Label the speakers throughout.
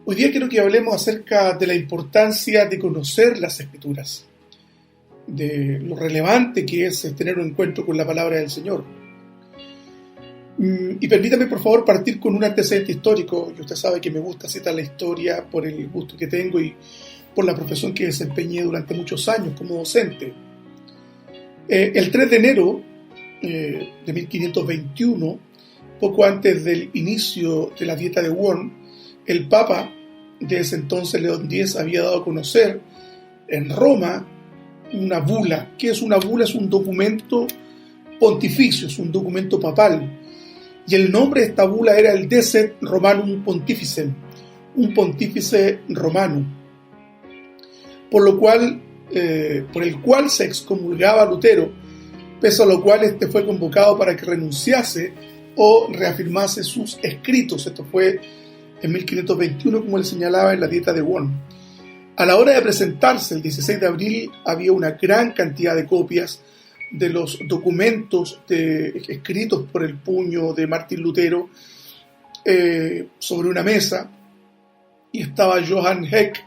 Speaker 1: Hoy día quiero que hablemos acerca de la importancia de conocer las Escrituras, de lo relevante que es tener un encuentro con la palabra del Señor. Y permítame, por favor, partir con un antecedente histórico. Y usted sabe que me gusta citar la historia por el gusto que tengo y por la profesión que desempeñé durante muchos años como docente. El 3 de enero de 1521, poco antes del inicio de la Dieta de Worms, el Papa de ese entonces, León X, había dado a conocer en Roma una bula. ¿Qué es una bula? Es un documento pontificio, es un documento papal. Y el nombre de esta bula era el Decet Romanum Pontificem, un pontífice romano, por el cual se excomulgaba a Lutero, pese a lo cual fue convocado para que renunciase o reafirmase sus escritos. Esto fue en 1521, como él señalaba en la Dieta de Worms. A la hora de presentarse, el 16 de abril, había una gran cantidad de copias de los documentos escritos por el puño de Martín Lutero sobre una mesa, y estaba Johann Eck,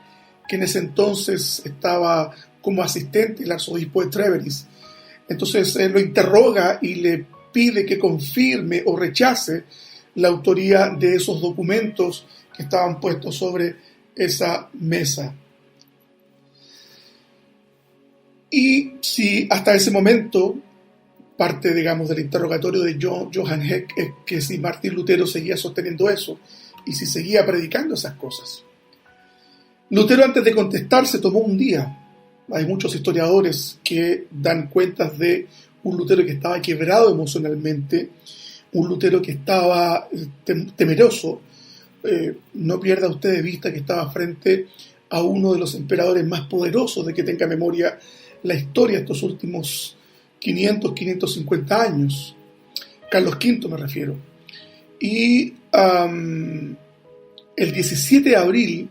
Speaker 1: que en ese entonces estaba como asistente del arzobispo de Treveris. Entonces lo interroga y le pide que confirme o rechace la autoría de esos documentos que estaban puestos sobre esa mesa. Y si hasta ese momento, parte, digamos, del interrogatorio de Johann Eck es que si Martín Lutero seguía sosteniendo eso y si seguía predicando esas cosas. Lutero, antes de contestar, se tomó un día. Hay muchos historiadores que dan cuentas de un Lutero que estaba quebrado emocionalmente, un Lutero que estaba temeroso. No pierda usted de vista que estaba frente a uno de los emperadores más poderosos de que tenga memoria la historia de estos últimos 550 años. Carlos V me refiero. Y el 17 de abril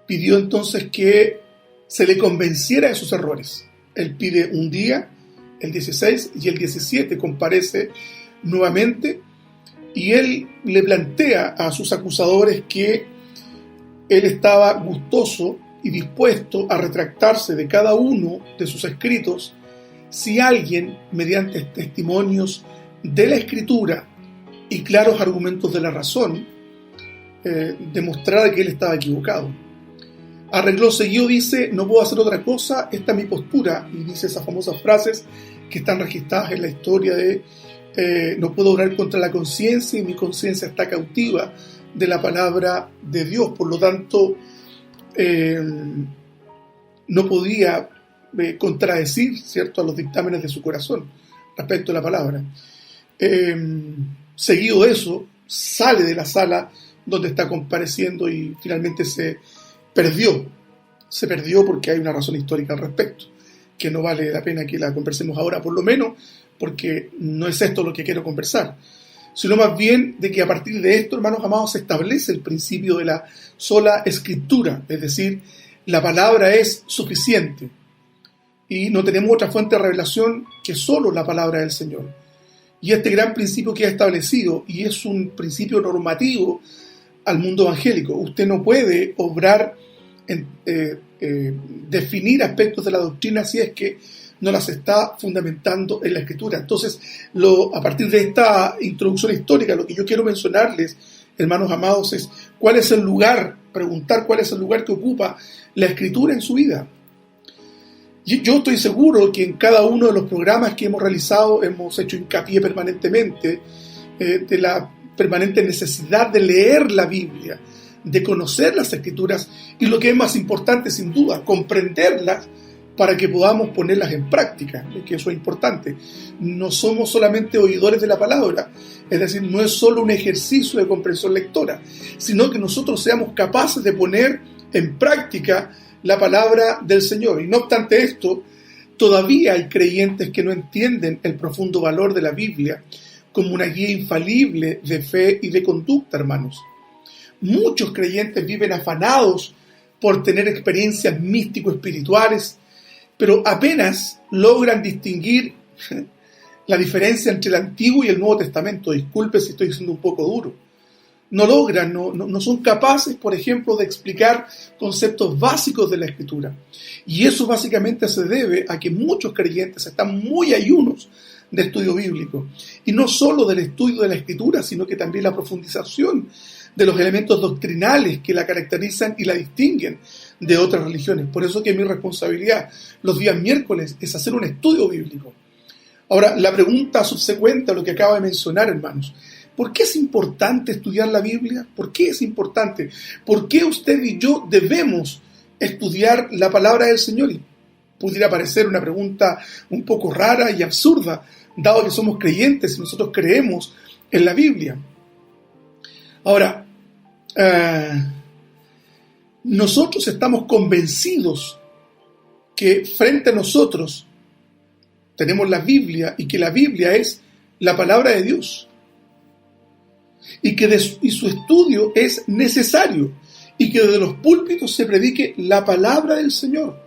Speaker 1: pidió entonces que se le convenciera de sus errores. Él pide un día, el 16, y el 17 comparece nuevamente, y él le plantea a sus acusadores que él estaba gustoso y dispuesto a retractarse de cada uno de sus escritos si alguien, mediante testimonios de la Escritura y claros argumentos de la razón, demostrara que él estaba equivocado. Arregló seguido, dice: no puedo hacer otra cosa, esta es mi postura, y dice esas famosas frases que están registradas en la historia de no puedo obrar contra la conciencia y mi conciencia está cautiva de la palabra de Dios. Por lo tanto, no podía contradecir, ¿cierto?, a los dictámenes de su corazón respecto a la palabra. Seguido eso, sale de la sala donde está compareciendo y finalmente se perdió porque hay una razón histórica al respecto, que no vale la pena que la conversemos ahora, por lo menos porque no es esto lo que quiero conversar, sino más bien de que a partir de esto, hermanos amados, se establece el principio de la sola escritura, es decir, la palabra es suficiente y no tenemos otra fuente de revelación que solo la palabra del Señor. Y este gran principio que ha establecido, y es un principio normativo al mundo evangélico, usted no puede obrar definir aspectos de la doctrina si es que no las está fundamentando en la Escritura. Entonces, a partir de esta introducción histórica, lo que yo quiero mencionarles, hermanos amados, es preguntar cuál es el lugar que ocupa la Escritura en su vida. Yo estoy seguro que en cada uno de los programas que hemos realizado hemos hecho hincapié permanentemente de la permanente necesidad de leer la Biblia, de conocer las Escrituras y, lo que es más importante sin duda, comprenderlas para que podamos ponerlas en práctica, que eso es importante. No somos solamente oidores de la palabra, es decir, no es solo un ejercicio de comprensión lectora, sino que nosotros seamos capaces de poner en práctica la palabra del Señor. Y no obstante esto, todavía hay creyentes que no entienden el profundo valor de la Biblia como una guía infalible de fe y de conducta, hermanos. Muchos creyentes viven afanados por tener experiencias místico-espirituales, pero apenas logran distinguir la diferencia entre el Antiguo y el Nuevo Testamento. Disculpe si estoy siendo un poco duro. no logran, no son capaces, por ejemplo, de explicar conceptos básicos de la Escritura. Y eso básicamente se debe a que muchos creyentes están muy ayunos de estudio bíblico. Y no solo del estudio de la Escritura, sino que también la profundización de los elementos doctrinales que la caracterizan y la distinguen de otras religiones. Por eso que mi responsabilidad los días miércoles es hacer un estudio bíblico. Ahora, la pregunta subsecuente a lo que acabo de mencionar, hermanos: ¿por qué es importante estudiar la Biblia? ¿Por qué es importante? ¿Por qué usted y yo debemos estudiar la palabra del Señor? Y pudiera parecer una pregunta un poco rara y absurda, dado que somos creyentes y nosotros creemos en la Biblia. Ahora, nosotros estamos convencidos que frente a nosotros tenemos la Biblia y que la Biblia es la palabra de Dios. Y que su estudio es necesario, y que desde los púlpitos se predique la palabra del Señor,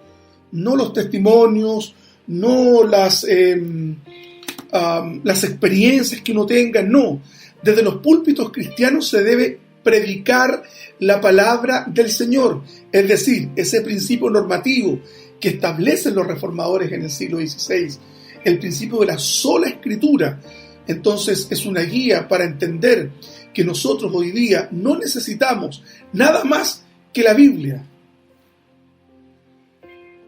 Speaker 1: no los testimonios, no las experiencias que uno tenga, no. Desde los púlpitos cristianos se debe predicar la palabra del Señor, es decir, ese principio normativo que establecen los reformadores en el siglo XVI, el principio de la sola Escritura. Entonces es una guía para entender que nosotros hoy día no necesitamos nada más que la Biblia.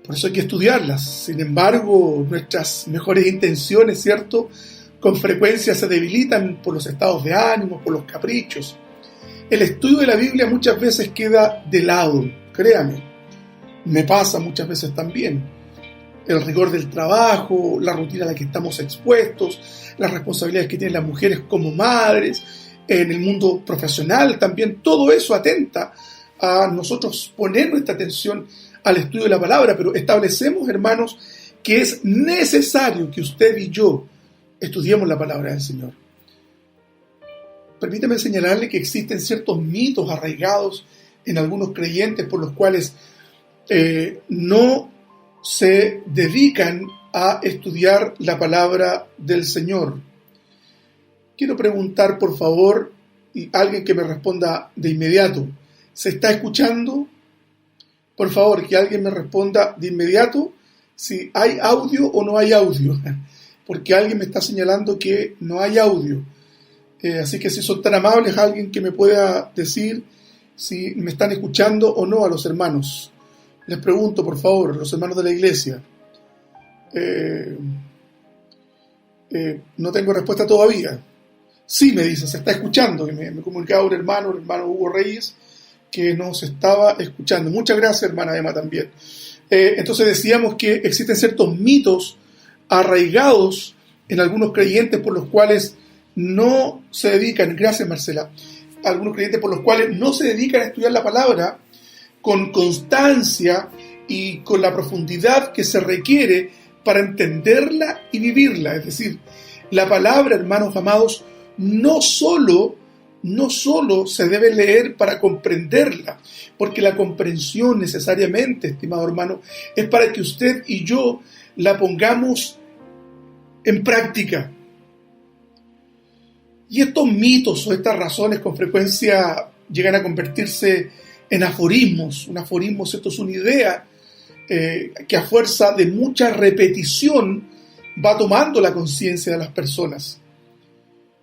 Speaker 1: Por eso hay que estudiarlas. Sin embargo, nuestras mejores intenciones, ¿cierto?, con frecuencia se debilitan por los estados de ánimo, por los caprichos. El estudio de la Biblia muchas veces queda de lado, créame. Me pasa muchas veces también. El rigor del trabajo, la rutina a la que estamos expuestos, las responsabilidades que tienen las mujeres como madres, en el mundo profesional también, todo eso atenta a nosotros poner nuestra atención al estudio de la palabra, pero establecemos, hermanos, que es necesario que usted y yo estudiemos la palabra del Señor. Permítame señalarle que existen ciertos mitos arraigados en algunos creyentes por los cuales no se dedican a estudiar la palabra del Señor. Quiero preguntar, por favor, y alguien que me responda de inmediato: ¿se está escuchando? Por favor, que alguien me responda de inmediato si hay audio o no hay audio, porque alguien me está señalando que no hay audio. Así que si son tan amables, alguien que me pueda decir si me están escuchando o no a los hermanos. Les pregunto, por favor, los hermanos de la iglesia. No tengo respuesta todavía. Sí, me dice, se está escuchando. Me comunicaba un hermano, el hermano Hugo Reyes, que nos estaba escuchando. Muchas gracias, hermana Emma, también. Entonces decíamos que existen ciertos mitos arraigados en algunos creyentes por los cuales no se dedican, gracias Marcela, algunos creyentes por los cuales no se dedican a estudiar la palabra con constancia y con la profundidad que se requiere para entenderla y vivirla. Es decir, la palabra, hermanos amados, no solo se debe leer para comprenderla, porque la comprensión necesariamente, estimado hermano, es para que usted y yo la pongamos en práctica. Y estos mitos o estas razones con frecuencia llegan a convertirse en aforismos. Un aforismo, ¿cierto?, es una idea que a fuerza de mucha repetición va tomando la conciencia de las personas.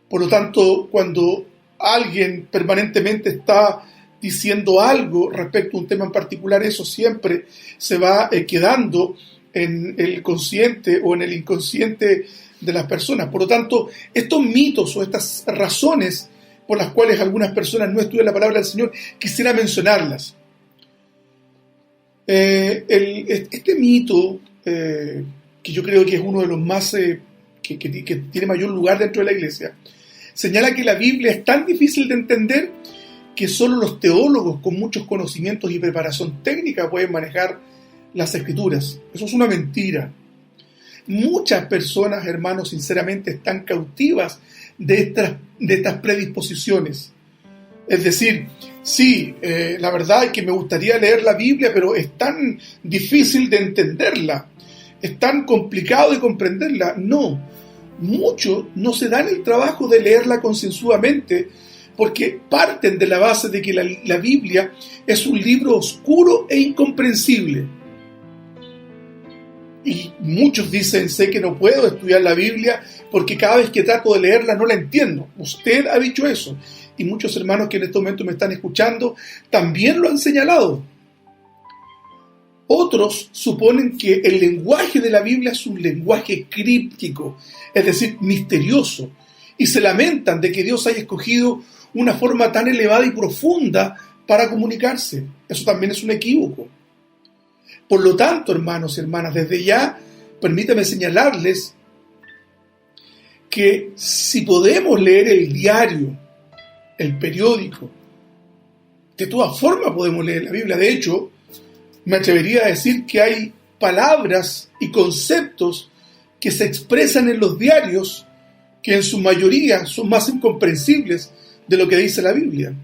Speaker 1: Por lo tanto, cuando alguien permanentemente está diciendo algo respecto a un tema en particular, eso siempre se va quedando en el consciente o en el inconsciente de las personas. Por lo tanto, estos mitos o estas razones por las cuales algunas personas no estudian la palabra del Señor, quisiera mencionarlas. Este mito, que yo creo que es uno de los más que tiene mayor lugar dentro de la iglesia, señala que la Biblia es tan difícil de entender que solo los teólogos con muchos conocimientos y preparación técnica pueden manejar las Escrituras. Eso es una mentira. Muchas personas, hermanos, sinceramente están cautivas de estas predisposiciones. Es decir, sí, la verdad es que me gustaría leer la Biblia, pero es tan difícil de entenderla, es tan complicado de comprenderla. No, muchos no se dan el trabajo de leerla concienzudamente, porque parten de la base de que la Biblia es un libro oscuro e incomprensible. Y muchos dicen, sé que no puedo estudiar la Biblia porque cada vez que trato de leerla no la entiendo. Usted ha dicho eso. Y muchos hermanos que en este momento me están escuchando también lo han señalado. Otros suponen que el lenguaje de la Biblia es un lenguaje críptico, es decir, misterioso, y se lamentan de que Dios haya escogido una forma tan elevada y profunda para comunicarse. Eso también es un equívoco. Por lo tanto, hermanos y hermanas, desde ya, permítame señalarles que si podemos leer el diario, el periódico, de todas formas podemos leer la Biblia. De hecho, me atrevería a decir que hay palabras y conceptos que se expresan en los diarios que en su mayoría son más incomprensibles de lo que dice la Biblia.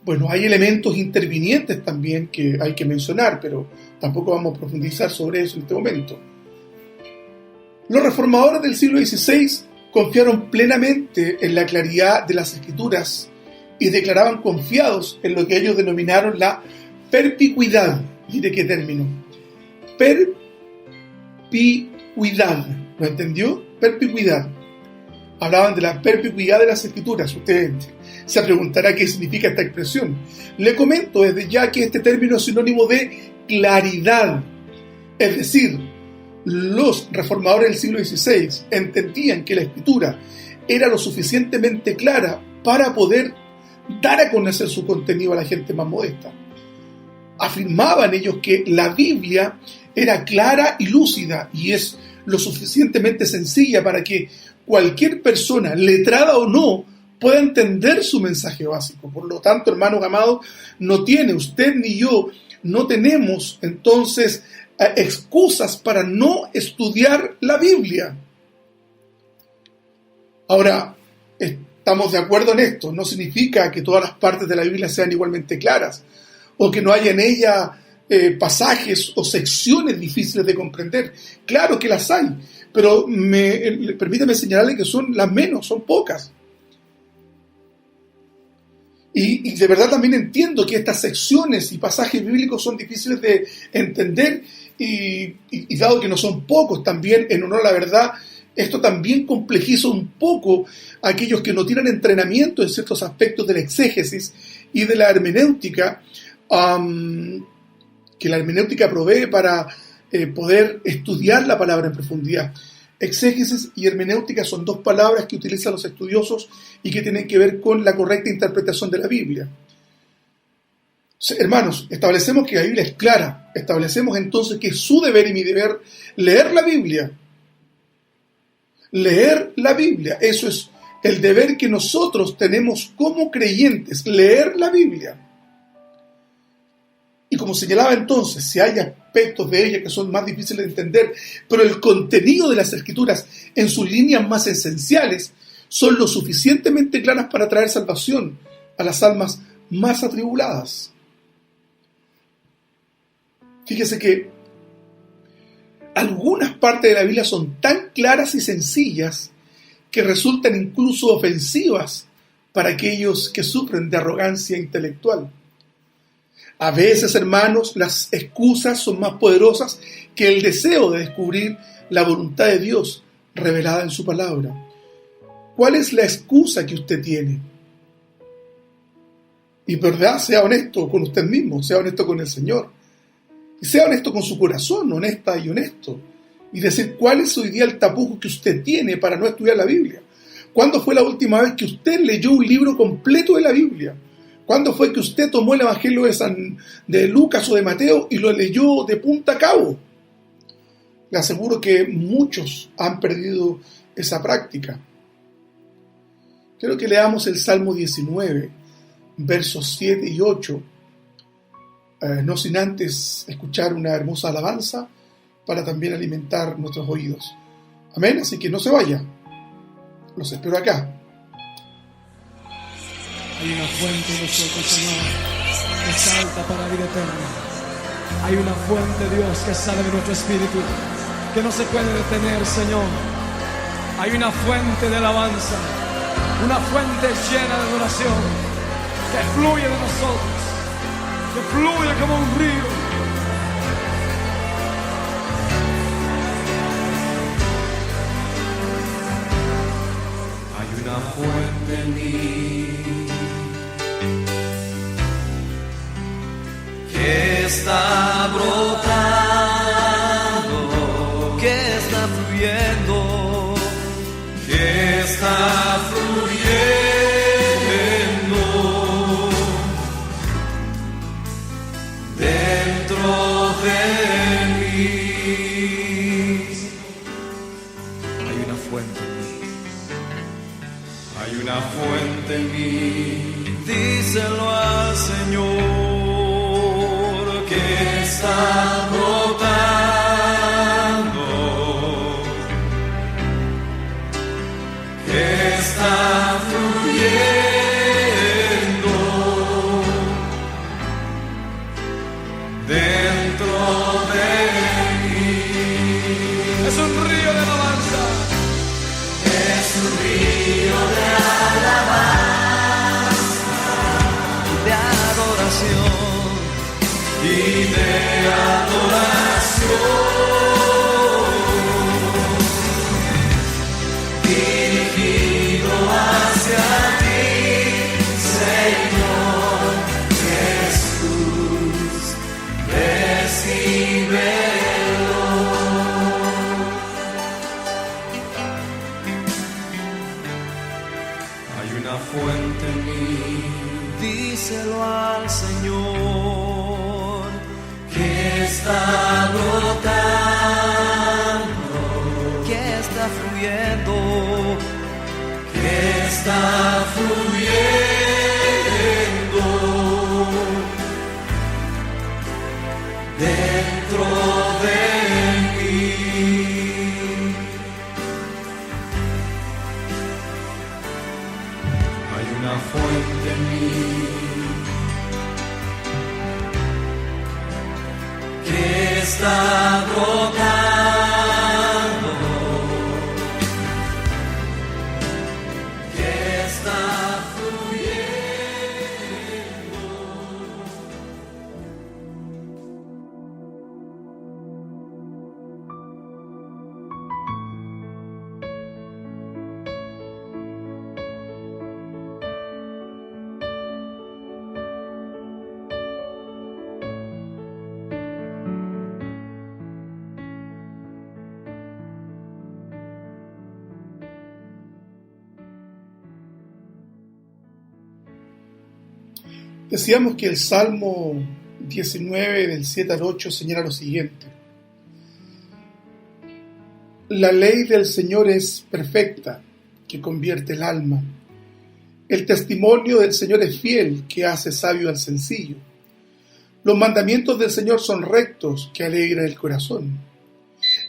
Speaker 1: Bueno, hay elementos intervinientes también que hay que mencionar, pero tampoco vamos a profundizar sobre eso en este momento. Los reformadores del siglo XVI confiaron plenamente en la claridad de las Escrituras y declaraban confiados en lo que ellos denominaron la perspicuidad. Mire qué término. Perspicuidad. ¿Lo entendió? Perspicuidad. Hablaban de la perspicuidad de las Escrituras. Usted se preguntará qué significa esta expresión. Le comento desde ya que este término es sinónimo de claridad. Es decir, los reformadores del siglo XVI entendían que la Escritura era lo suficientemente clara para poder dar a conocer su contenido a la gente más modesta. Afirmaban ellos que la Biblia era clara y lúcida y es lo suficientemente sencilla para que cualquier persona, letrada o no, pueda entender su mensaje básico. Por lo tanto, hermanos amados, no tiene usted ni yo, no tenemos entonces excusas para no estudiar la Biblia. Ahora, estamos de acuerdo en esto, no significa que todas las partes de la Biblia sean igualmente claras o que no haya en ella pasajes o secciones difíciles de comprender. Claro que las hay, pero permítame señalarle que son las menos, son pocas. Y de verdad también entiendo que estas secciones y pasajes bíblicos son difíciles de entender y dado que no son pocos, también en honor a la verdad, esto también complejiza un poco a aquellos que no tienen entrenamiento en ciertos aspectos de la exégesis y de la hermenéutica, que la hermenéutica provee para poder estudiar la palabra en profundidad. Exégesis y hermenéutica son dos palabras que utilizan los estudiosos y que tienen que ver con la correcta interpretación de la Biblia. Hermanos, establecemos que la Biblia es clara, establecemos entonces que es su deber y mi deber leer la Biblia. Leer la Biblia, eso es el deber que nosotros tenemos como creyentes, leer la Biblia. Y como señalaba entonces, si hay aspectos de ella que son más difíciles de entender, pero el contenido de las Escrituras en sus líneas más esenciales son lo suficientemente claras para traer salvación a las almas más atribuladas. Fíjese que algunas partes de la Biblia son tan claras y sencillas que resultan incluso ofensivas para aquellos que sufren de arrogancia intelectual. A veces, hermanos, las excusas son más poderosas que el deseo de descubrir la voluntad de Dios revelada en su palabra. ¿Cuál es la excusa que usted tiene? Y verdad, sea honesto con usted mismo, sea honesto con el Señor. Y sea honesto con su corazón, honesta y honesto. Y decir cuál es hoy día el tapujo que usted tiene para no estudiar la Biblia. ¿Cuándo fue la última vez que usted leyó un libro completo de la Biblia? ¿Cuándo fue que usted tomó el Evangelio de Lucas o de Mateo y lo leyó de punta a cabo? Le aseguro que muchos han perdido esa práctica. Quiero que leamos el Salmo 19, versos 7 y 8, no sin antes escuchar una hermosa alabanza para también alimentar nuestros oídos. Amén, así que no se vaya. Los espero acá.
Speaker 2: Hay una fuente en nosotros, Señor, que salta para la vida eterna. Hay una fuente, Dios, que sale de nuestro espíritu, que no se puede detener, Señor. Hay una fuente de alabanza, una fuente llena de adoración que fluye de nosotros, que fluye como un río. Hay una fuente en mí que está brotando, que está fluyendo, que está fluyendo dentro de mí. Hay una fuente en mí, hay una fuente en mí, díselo al Señor, que está brotando, que está fluyendo dentro de mí. Es un río de alabanza, es un río de alabanza, de adoración y de adoración, dirigido hacia ti, Señor Jesús, recíbelo. Hay una fuente en mí, díselo al Señor, que está brotando, que está fluyendo, que está fluyendo dentro de mí. Hay una fuente en mí que está brotando, que está fluyendo.
Speaker 1: Decíamos que el Salmo 19, del 7 al 8, señala lo siguiente: la ley del Señor es perfecta, que convierte el alma. El testimonio del Señor es fiel, que hace sabio al sencillo. Los mandamientos del Señor son rectos, que alegra el corazón.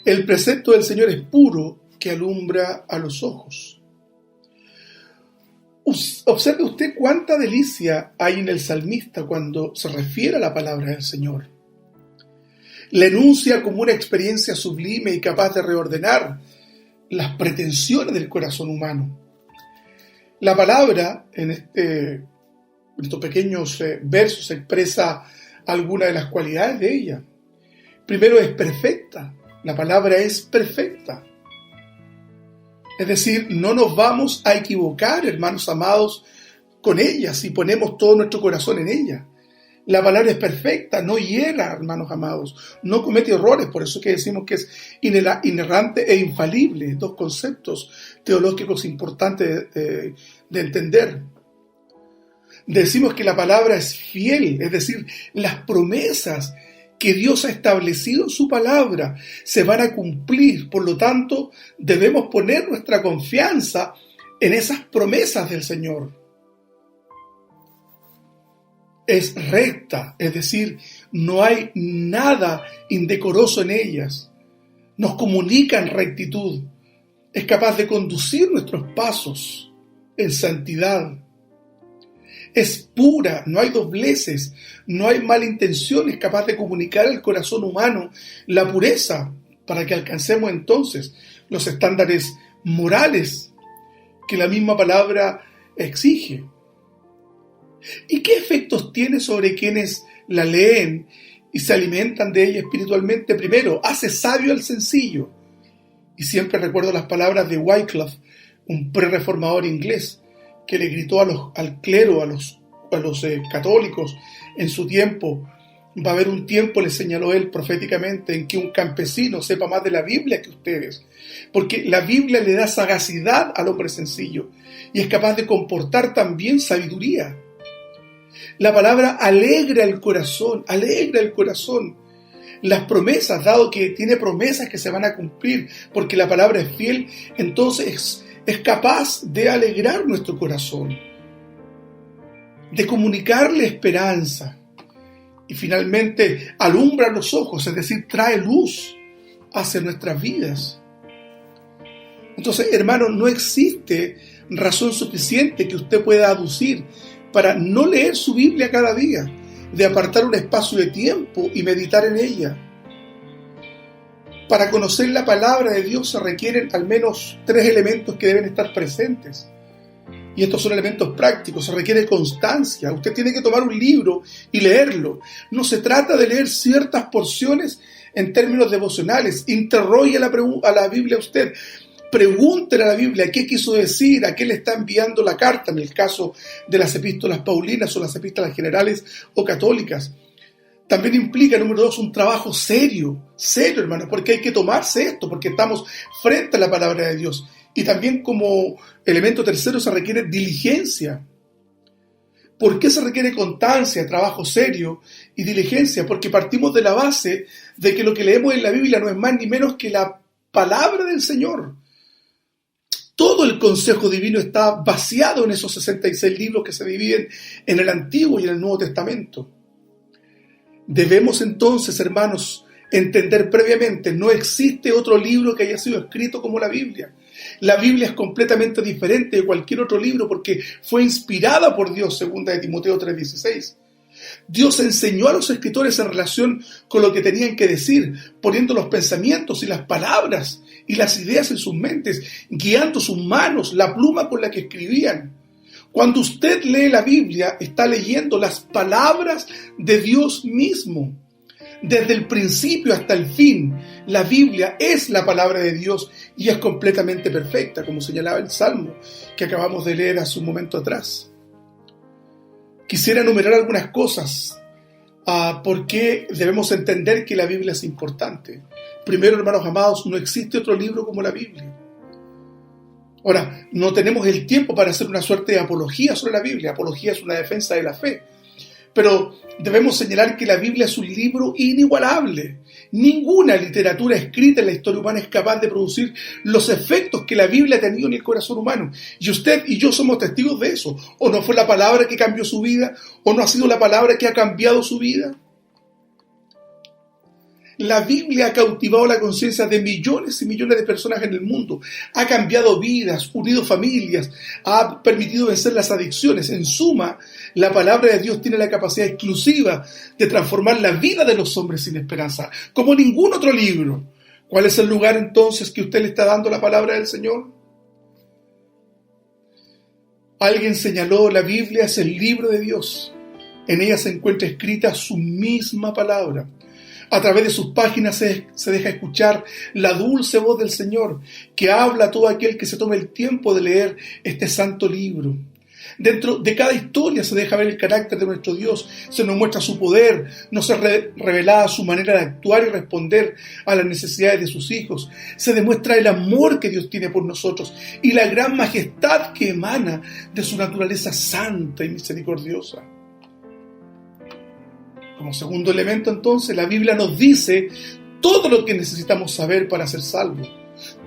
Speaker 1: El precepto del Señor es puro, que alumbra a los ojos. Observe usted cuánta delicia hay en el salmista cuando se refiere a la palabra del Señor. La enuncia como una experiencia sublime y capaz de reordenar las pretensiones del corazón humano. La palabra en estos pequeños versos expresa algunas de las cualidades de ella. Primero, es perfecta. La palabra es perfecta. Es decir, no nos vamos a equivocar, hermanos amados, con ella si ponemos todo nuestro corazón en ella. La palabra es perfecta, no hiera, hermanos amados, no comete errores, por eso que decimos que es inerrante e infalible, dos conceptos teológicos importantes de entender. Decimos que la palabra es fiel, es decir, las promesas que Dios ha establecido en su palabra se van a cumplir, por lo tanto debemos poner nuestra confianza en esas promesas del Señor. Es recta, es decir, no hay nada indecoroso en ellas. Nos comunican rectitud. Es capaz de conducir nuestros pasos en santidad. Es pura, no hay dobleces, no hay malintenciones, capaz de comunicar al corazón humano la pureza para que alcancemos entonces los estándares morales que la misma palabra exige. ¿Y qué efectos tiene sobre quienes la leen y se alimentan de ella espiritualmente? Primero, hace sabio al sencillo. Y siempre recuerdo las palabras de Wycliffe, un prerreformador inglés, que le gritó al clero, a los católicos en su tiempo: va a haber un tiempo, le señaló él proféticamente, en que un campesino sepa más de la Biblia que ustedes, porque la Biblia le da sagacidad al hombre sencillo y es capaz de comportar también sabiduría. La palabra alegra el corazón, Las promesas, dado que tiene promesas que se van a cumplir, porque la palabra es fiel, entonces es capaz de alegrar nuestro corazón, de comunicarle esperanza. Y finalmente alumbra los ojos, es decir, trae luz hacia nuestras vidas. Entonces, hermano, no existe razón suficiente que usted pueda aducir para no leer su Biblia cada día, de apartar un espacio de tiempo y meditar en ella. Para conocer la palabra de Dios se requieren al menos 3 elementos que deben estar presentes. Y estos son elementos prácticos. Se requiere constancia. Usted tiene que tomar un libro y leerlo. No se trata de leer ciertas porciones en términos devocionales. Interrogue a la Biblia usted. Pregúntele a la Biblia qué quiso decir, a qué le está enviando la carta, en el caso de las epístolas paulinas o las epístolas generales o católicas. También implica, número 2, un trabajo serio, hermano, porque hay que tomarse esto, porque estamos frente a la palabra de Dios. Y también como elemento tercero se requiere diligencia. ¿Por qué se requiere constancia, trabajo serio y diligencia? Porque partimos de la base de que lo que leemos en la Biblia no es más ni menos que la palabra del Señor. Todo el consejo divino está vaciado en esos 66 libros que se dividen en el Antiguo y en el Nuevo Testamento. Debemos entonces, hermanos, entender previamente, no existe otro libro que haya sido escrito como la Biblia. La Biblia es completamente diferente de cualquier otro libro porque fue inspirada por Dios, 2 Timoteo 3:16. Dios enseñó a los escritores en relación con lo que tenían que decir, poniendo los pensamientos y las palabras y las ideas en sus mentes, guiando sus manos, la pluma con la que escribían. Cuando usted lee la Biblia, está leyendo las palabras de Dios mismo. Desde el principio hasta el fin, la Biblia es la palabra de Dios y es completamente perfecta, como señalaba el Salmo que acabamos de leer hace un momento atrás. Quisiera enumerar algunas cosas por qué debemos entender que la Biblia es importante. Primero, hermanos amados, no existe otro libro como la Biblia. Ahora, no tenemos el tiempo para hacer una suerte de apología sobre la Biblia. Apología es una defensa de la fe. Pero debemos señalar que la Biblia es un libro inigualable. Ninguna literatura escrita en la historia humana es capaz de producir los efectos que la Biblia ha tenido en el corazón humano. Y usted y yo somos testigos de eso. ¿O no fue la palabra que cambió su vida? ¿O no ha sido la palabra que ha cambiado su vida? La Biblia ha cautivado la conciencia de millones y millones de personas en el mundo. Ha cambiado vidas, unido familias, ha permitido vencer las adicciones. En suma, la palabra de Dios tiene la capacidad exclusiva de transformar la vida de los hombres sin esperanza, como ningún otro libro. ¿Cuál es el lugar entonces que usted le está dando a la palabra del Señor? Alguien señaló, la Biblia es el libro de Dios. En ella se encuentra escrita su misma palabra. A través de sus páginas se deja escuchar la dulce voz del Señor, que habla a todo aquel que se tome el tiempo de leer este santo libro. Dentro de cada historia se deja ver el carácter de nuestro Dios, se nos muestra su poder, nos es revelada su manera de actuar y responder a las necesidades de sus hijos, se demuestra el amor que Dios tiene por nosotros y la gran majestad que emana de su naturaleza santa y misericordiosa. Como segundo elemento, entonces, la Biblia nos dice todo lo que necesitamos saber para ser salvos.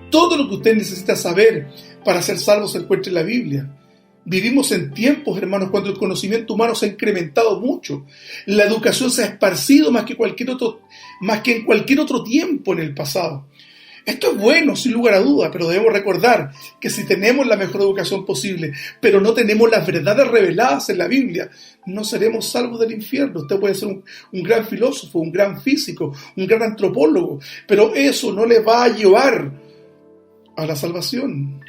Speaker 1: Todo lo que usted necesita saber para ser salvo se encuentra en la Biblia. Vivimos en tiempos, hermanos, cuando el conocimiento humano se ha incrementado mucho. La educación se ha esparcido más que en cualquier otro tiempo en el pasado. Esto es bueno, sin lugar a duda, pero debemos recordar que si tenemos la mejor educación posible, pero no tenemos las verdades reveladas en la Biblia, no seremos salvos del infierno. Usted puede ser un gran filósofo, un gran físico, un gran antropólogo, pero eso no le va a llevar a la salvación.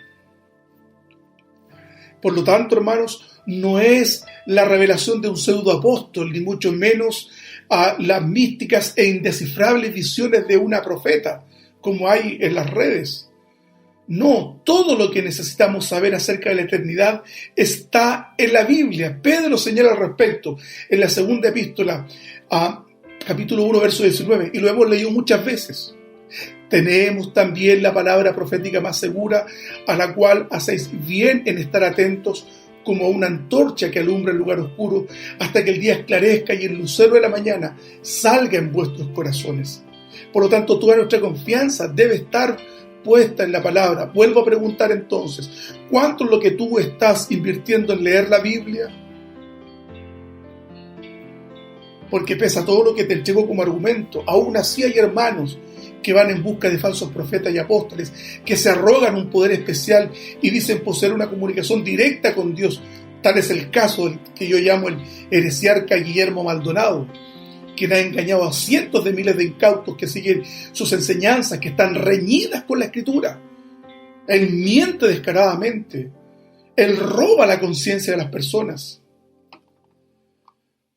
Speaker 1: Por lo tanto, hermanos, no es la revelación de un pseudoapóstol, ni mucho menos a las místicas e indescifrables visiones de una profeta, como hay en las redes. No, todo lo que necesitamos saber acerca de la eternidad está en la Biblia. Pedro señala al respecto en la segunda epístola, capítulo 1, verso 19, y lo hemos leído muchas veces. Tenemos también la palabra profética más segura, a la cual hacéis bien en estar atentos, como una antorcha que alumbra el lugar oscuro, hasta que el día esclarezca y el lucero de la mañana salga en vuestros corazones. Por lo tanto, toda nuestra confianza debe estar puesta en la palabra. Vuelvo a preguntar entonces, ¿cuánto es lo que tú estás invirtiendo en leer la Biblia? Porque pese a todo lo que te entrego como argumento, aún así hay hermanos que van en busca de falsos profetas y apóstoles, que se arrogan un poder especial y dicen poseer una comunicación directa con Dios. Tal es el caso del que yo llamo el heresiarca Guillermo Maldonado, quien ha engañado a cientos de miles de incautos que siguen sus enseñanzas, que están reñidas con la Escritura. Él miente descaradamente. Él roba la conciencia de las personas.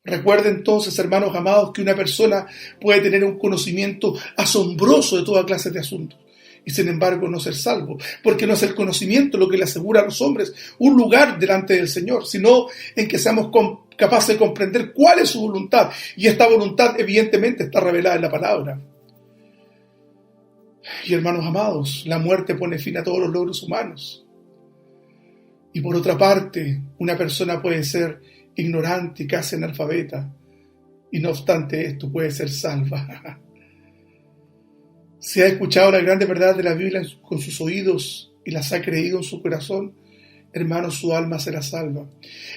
Speaker 1: Recuerda entonces, hermanos amados, que una persona puede tener un conocimiento asombroso de toda clase de asuntos y sin embargo no ser salvo, porque no es el conocimiento lo que le asegura a los hombres un lugar delante del Señor, sino en que seamos capaces de comprender cuál es su voluntad, y esta voluntad evidentemente está revelada en la palabra. Y hermanos amados, la muerte pone fin a todos los logros humanos. Y por otra parte, una persona puede ser ignorante y casi analfabeta, y no obstante esto puede ser salva. Si ha escuchado las grandes verdades de la Biblia con sus oídos y las ha creído en su corazón, hermanos, su alma será salva.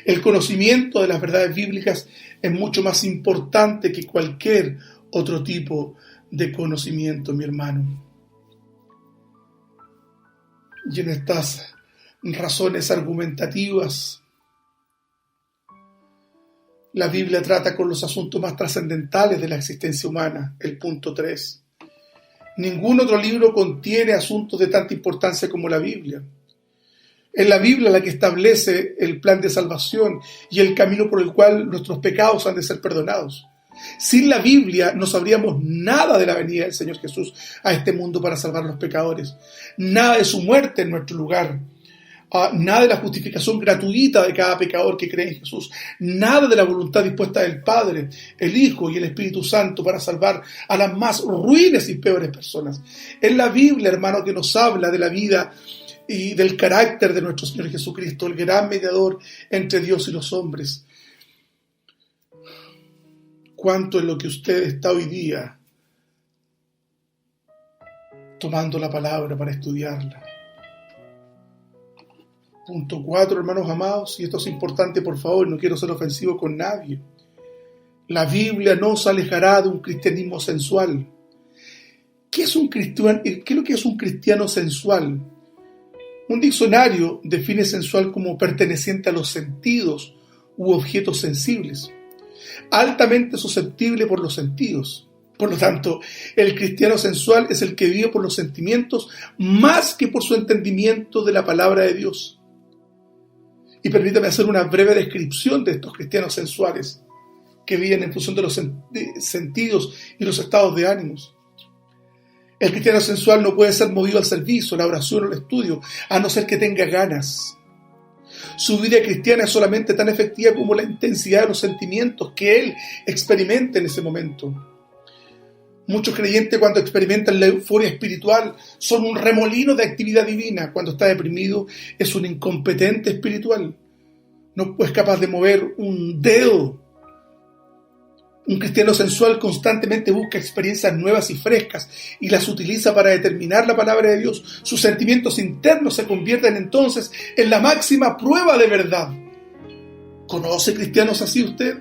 Speaker 1: El conocimiento de las verdades bíblicas es mucho más importante que cualquier otro tipo de conocimiento, mi hermano. Y en estas razones argumentativas, la Biblia trata con los asuntos más trascendentales de la existencia humana. El punto 3. Ningún otro libro contiene asuntos de tanta importancia como la Biblia. Es la Biblia la que establece el plan de salvación y el camino por el cual nuestros pecados han de ser perdonados. Sin la Biblia no sabríamos nada de la venida del Señor Jesús a este mundo para salvar a los pecadores, nada de su muerte en nuestro lugar, nada de la justificación gratuita de cada pecador que cree en Jesús, nada de la voluntad dispuesta del Padre, el Hijo y el Espíritu Santo para salvar a las más ruines y peores personas. Es la Biblia, hermano, que nos habla de la vida y del carácter de nuestro Señor Jesucristo, el gran mediador entre Dios y los hombres. ¿Cuánto es lo que usted está hoy día tomando la palabra para estudiarla? Punto 4, hermanos amados, y esto es importante, por favor, no quiero ser ofensivo con nadie. La Biblia no se alejará de un cristianismo sensual. ¿Qué es lo que es un cristiano sensual? Un diccionario define sensual como perteneciente a los sentidos u objetos sensibles, altamente susceptible por los sentidos. Por lo tanto, el cristiano sensual es el que vive por los sentimientos más que por su entendimiento de la palabra de Dios. Y permítame hacer una breve descripción de estos cristianos sensuales que viven en función de los sentidos y los estados de ánimos. El cristiano sensual no puede ser movido al servicio, la oración o el estudio, a no ser que tenga ganas. Su vida cristiana es solamente tan efectiva como la intensidad de los sentimientos que él experimenta en ese momento. Muchos creyentes, cuando experimentan la euforia espiritual, son un remolino de actividad divina. Cuando está deprimido, es un incompetente espiritual. No es capaz de mover un dedo. Un cristiano sensual constantemente busca experiencias nuevas y frescas y las utiliza para determinar la palabra de Dios. Sus sentimientos internos se convierten entonces en la máxima prueba de verdad. ¿Conoce cristianos así usted?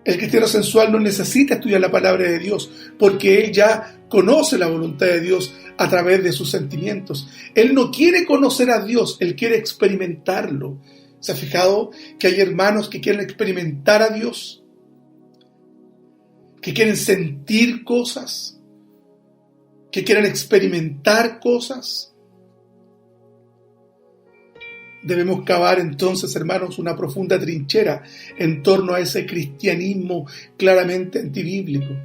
Speaker 1: El cristiano sensual no necesita estudiar la palabra de Dios porque él ya conoce la voluntad de Dios a través de sus sentimientos. Él no quiere conocer a Dios, él quiere experimentarlo. ¿Se ha fijado que hay hermanos que quieren experimentar a Dios? Que quieren sentir cosas, que quieren experimentar cosas. Debemos cavar entonces, hermanos, una profunda trinchera en torno a ese cristianismo claramente antibíblico.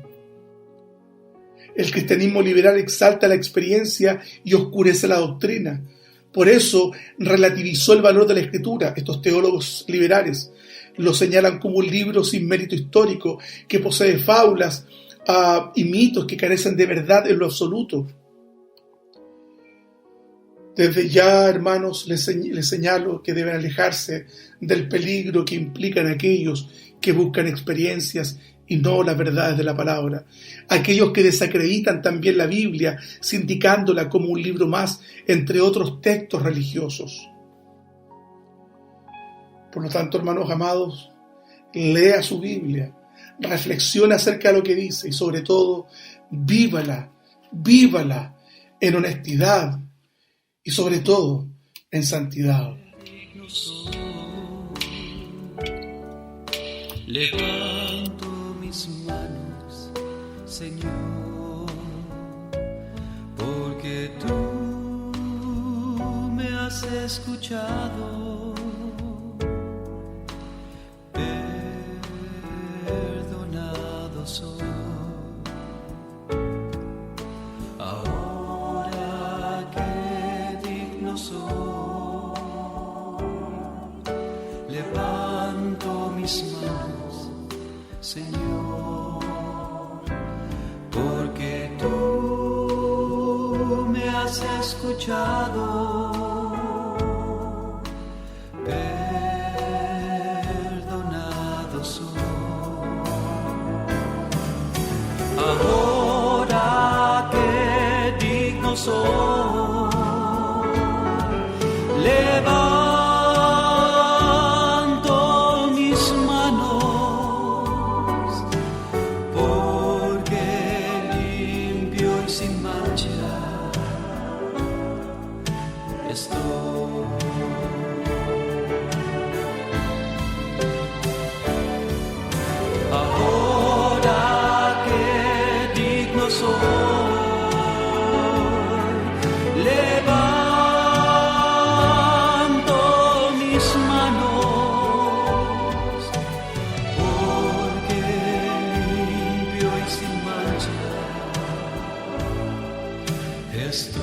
Speaker 1: El cristianismo liberal exalta la experiencia y oscurece la doctrina. Por eso relativizó el valor de la Escritura. Estos teólogos liberales lo señalan como un libro sin mérito histórico, que posee fábulas y mitos que carecen de verdad en lo absoluto. Desde ya, hermanos, les señalo que deben alejarse del peligro que implican aquellos que buscan experiencias y no las verdades de la palabra. Aquellos que desacreditan también la Biblia, sindicándola como un libro más entre otros textos religiosos. Por lo tanto, hermanos amados, lea su Biblia, reflexione acerca de lo que dice y sobre todo, vívala en honestidad y sobre todo en santidad.
Speaker 3: Levanto mis manos, Señor, porque tú me has escuchado. Perdonado soy. Ahora que digno soy, levanto mis manos, Señor, porque tú me has escuchado. Perdonado soy. Ahora que digno soy, levanto mis manos, porque limpio y sin mancha estoy. Ahora que digno soy, levanto mis manos, porque limpio y sin mancha estoy.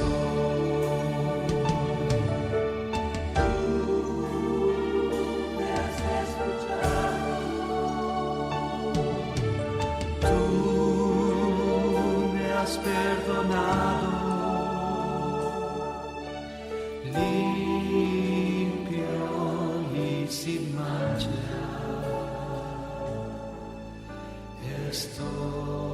Speaker 3: Perdonado, limpio y sin mancha estoy.